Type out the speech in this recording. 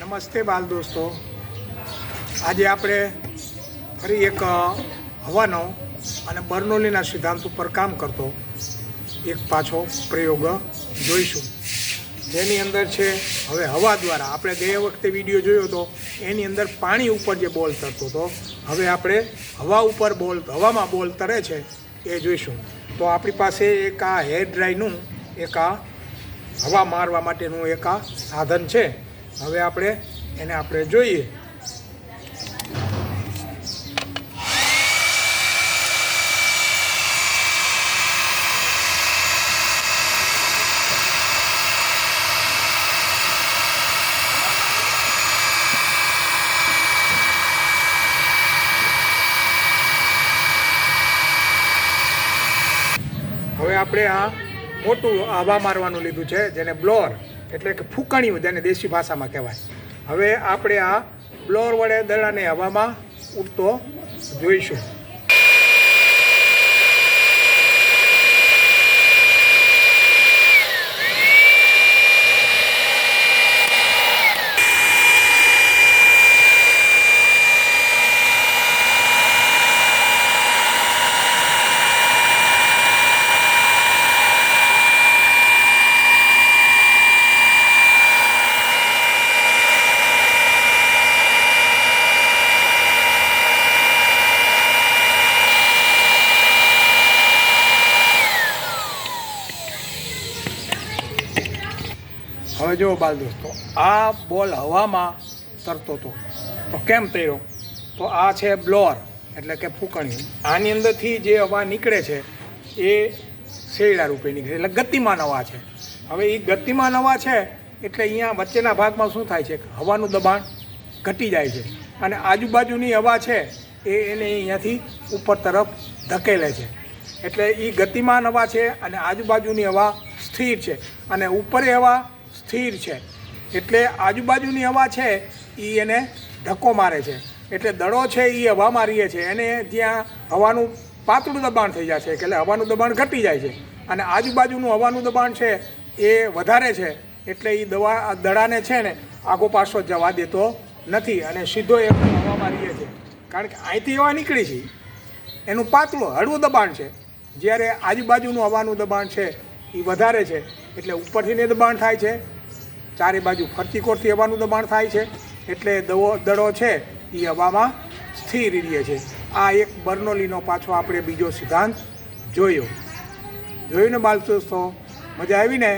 નમસ્તે બાલ દોસ્તો, આજે આપણે ફરી એક હવાનો અને બર્નોલીના સિદ્ધાંત ઉપર કામ કરતો એક પાછો પ્રયોગ જોઈશું, જેની અંદર છે હવે હવા દ્વારા. આપણે ગયા વખતે વિડીયો જોયો હતો એની અંદર પાણી ઉપર જે બોલ તરતો હતો, હવે આપણે હવા ઉપર હવામાં બોલ તરે છે એ જોઈશું. તો આપણી પાસે એક આ હેર ડ્રાયનું એક આ હવા મારવા માટેનું એક આ સાધન છે. હવે આપણે જોઈએ. હવે આપણે આ મોટું હવા મારવાનું લીધું છે, જેને બ્લોઅર એટલે કે ફૂંકણી, જેને દેશી ભાષામાં કહેવાય. હવે આપણે આ બ્લોઅર વડે દડાને હવામાં ઉડતો જોઈશું. હવે જો બાલ દોસ્તો, આ બોલ હવામાં તરતો હતો તો કેમ તર્યો? તો આ છે બ્લોઅર એટલે કે ફૂંકણી. આની અંદરથી જે હવા નીકળે છે એ શેરડા રૂપે નીકળે, એટલે ગતિમાન હવા છે. હવે એ ગતિમાન હવા છે એટલે અહીંયા વચ્ચેના ભાગમાં શું થાય છે, હવાનું દબાણ ઘટી જાય છે અને આજુબાજુની હવા છે એને અહીંયાથી ઉપર તરફ ધકેલે છે. એટલે એ ગતિમાન હવા છે અને આજુબાજુની હવા સ્થિર છે અને ઉપર હવા સ્થિર છે. એટલે આજુબાજુની હવા છે એને ધક્કો મારે છે, એટલે દડો છે એ હવા મારીએ છે એને ત્યાં હવાનું પાતળું દબાણ થઈ જાય છે, એટલે હવાનું દબાણ ઘટી જાય છે અને આજુબાજુનું હવાનું દબાણ છે એ વધારે છે, એટલે એ દડાને છે ને આગો પાછો જવા દેતો નથી અને સીધો એ હવા મારીએ છે. કારણ કે અહીંથી હવા નીકળી છે એનું પાતળું હળવું દબાણ છે, જ્યારે આજુબાજુનું હવાનું દબાણ છે એ વધારે છે, એટલે ઉપરથી દબાણ થાય છે, ચારે બાજુ ફરતી કોરથી હવાનું દબાણ થાય છે, એટલે દડો છે એ હવામાં સ્થિર રહે છે. આ એક બર્નોલીનો પાછો આપણે બીજો સિદ્ધાંત જોયો ને બાલ દોસ્તો? મજા આવી ને?